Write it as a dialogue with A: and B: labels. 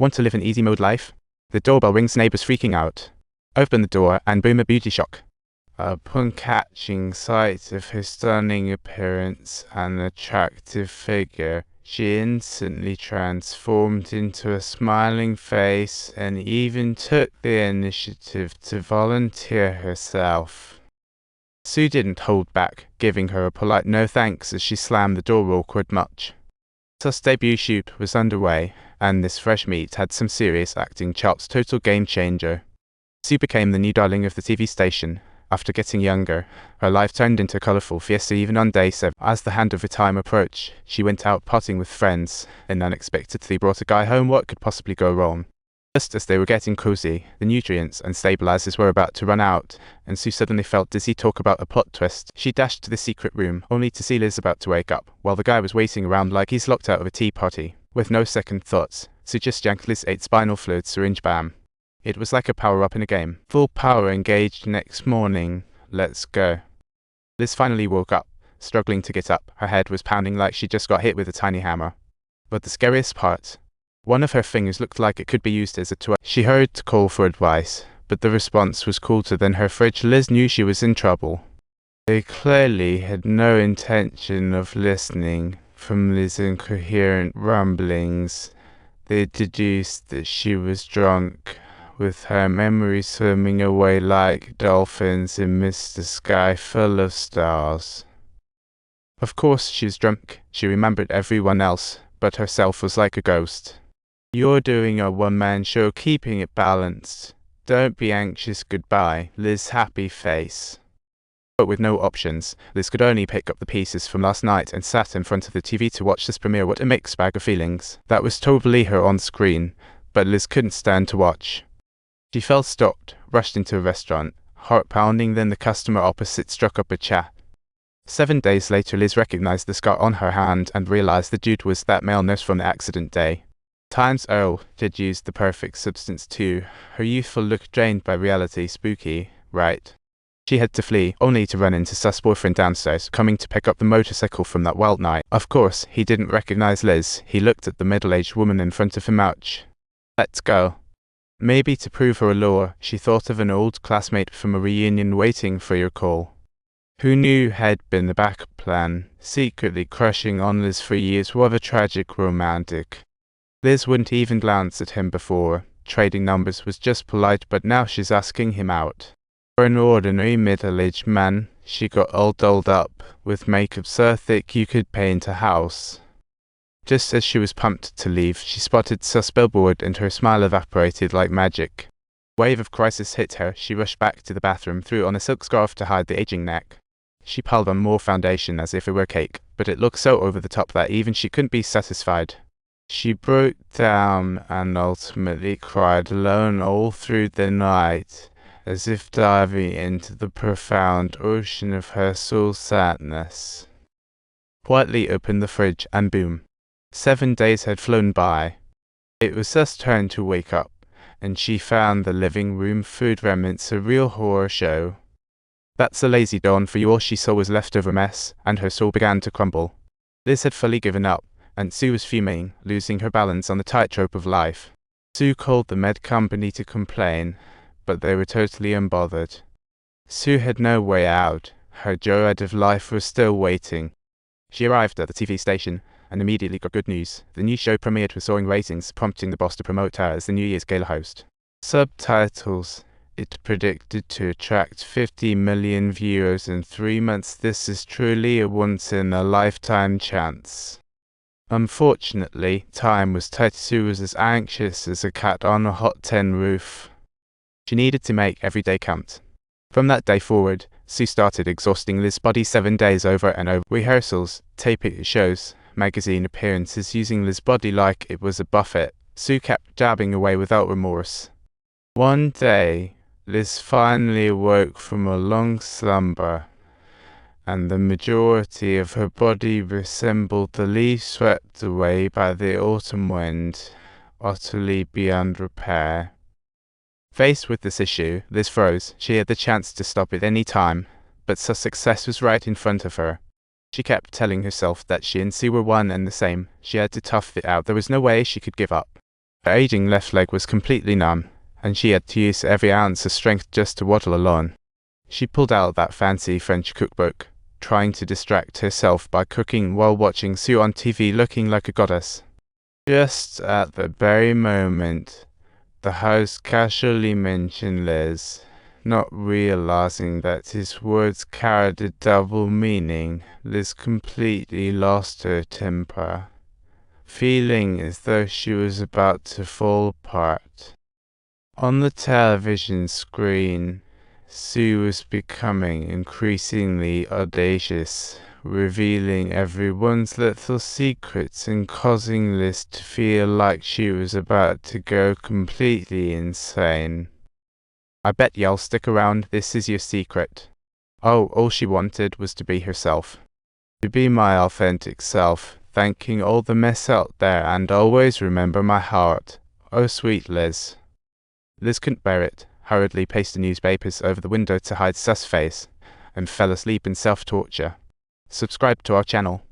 A: Want to live an easy mode life? The doorbell rings, neighbors freaking out. Open the door and boom, a beauty shock. Upon catching sight of her stunning appearance and attractive figure, she instantly transformed into a smiling face and even took the initiative to volunteer herself. Sue didn't hold back, giving her a polite no thanks as she slammed the door awkward much. Sus debut shoot was underway, and this fresh meat had some serious acting chops. Total game changer. Sue became the new darling of the TV station. After getting younger, her life turned into a colourful fiesta even on day 7. As the handover time approached, she went out potting with friends, and unexpectedly brought a guy home. What could possibly go wrong? Just as they were getting cozy, the nutrients and stabilizers were about to run out, and Sue suddenly felt dizzy. Talk about a plot twist. She dashed to the secret room, only to see Liz about to wake up, while the guy was waiting around like he's locked out of a tea party. With no second thoughts, Sue just yanked Liz 8 spinal fluid syringe. Bam. It was like a power-up in a game. Full power engaged next morning. Let's go. Liz finally woke up, struggling to get up. Her head was pounding like she just got hit with a tiny hammer. But the scariest part, one of her fingers looked like it could be used as a tool. She hurried to call for advice, but the response was colder than her fridge. Liz knew she was in trouble. They clearly had no intention of listening. From Liz's incoherent rumblings, they deduced that she was drunk, with her memories swimming away like dolphins amidst a sky full of stars. Of course she was drunk. She remembered everyone else, but herself was like a ghost. You're doing a one-man show, keeping it balanced. Don't be anxious. Goodbye. Liz happy face. But with no options, Liz could only pick up the pieces from last night and sat in front of the TV to watch this premiere. What a mixed bag of feelings. That was totally her on screen, but Liz couldn't stand to watch. She felt stopped, rushed into a restaurant, heart pounding. Then the customer opposite struck up a chat. 7 days later, Liz recognized the scar on her hand and realized the dude was that male nurse from the accident day. Times Earl did use the perfect substance too. Her youthful look drained by reality. Spooky, right? She had to flee, only to run into sus boyfriend downstairs, coming to pick up the motorcycle from that wild night. Of course, he didn't recognize Liz. He looked at the middle-aged woman in front of him. Ouch. Let's go. Maybe to prove her allure, she thought of an old classmate from a reunion waiting for your call. Who knew had been the backup plan, secretly crushing on Liz for years. What a tragic romantic. Liz wouldn't even glance at him before. Trading numbers was just polite, but now she's asking him out. For an ordinary middle-aged man, she got all dolled up, with makeup so thick you could paint a house. Just as she was pumped to leave, she spotted sus billboard and her smile evaporated like magic. A wave of crisis hit her. She rushed back to the bathroom, threw on a silk scarf to hide the aging neck. She piled on more foundation as if it were cake, but it looked so over the top that even she couldn't be satisfied. She broke down and ultimately cried alone all through the night, as if diving into the profound ocean of her soul sadness. Quietly opened the fridge and boom. 7 days had flown by. It was Sus' turn to wake up, and she found the living room food remnants a real horror show. That's a lazy dawn for you. All she saw was leftover mess, and her soul began to crumble. Liz had fully given up, and Sue was fuming, losing her balance on the tightrope of life. Sue called the med company to complain, but they were totally unbothered. Sue had no way out. Her joyride of life was still waiting. She arrived at the TV station and immediately got good news. The new show premiered with soaring ratings, prompting the boss to promote her as the New Year's Gala host. Subtitles. It predicted to attract 50 million viewers in 3 months. This is truly a once-in-a-lifetime chance. Unfortunately, time was tight. Sue was as anxious as a cat on a hot tin roof. She needed to make every day count. From that day forward, Sue started exhausting Liz's body 7 days over and over. Rehearsals, taping shows, magazine appearances, using Liz's body like it was a buffet. Sue kept dabbing away without remorse. One day, Liz finally awoke from a long slumber, and the majority of her body resembled the leaves swept away by the autumn wind, utterly beyond repair. Faced with this issue, Liz froze. She had the chance to stop at any time, but success was right in front of her. She kept telling herself that she and Sue were one and the same. She had to tough it out. There was no way she could give up. Her aging left leg was completely numb, and she had to use every ounce of strength just to waddle along. She pulled out that fancy French cookbook, trying to distract herself by cooking while watching Sue on TV looking like a goddess. Just at the very moment, the host casually mentioned Liz. Not realizing that his words carried a double meaning, Liz completely lost her temper, feeling as though she was about to fall apart. On the television screen, Sue was becoming increasingly audacious, revealing everyone's little secrets and causing Liz to feel like she was about to go completely insane. I bet y'all stick around, this is your secret. Oh, all she wanted was to be herself. To be my authentic self, thanking all the mess out there and always remember my heart. Oh, sweet Liz. Liz couldn't bear it, hurriedly pasted newspapers over the window to hide sus face, and fell asleep in self-torture. Subscribe to our channel.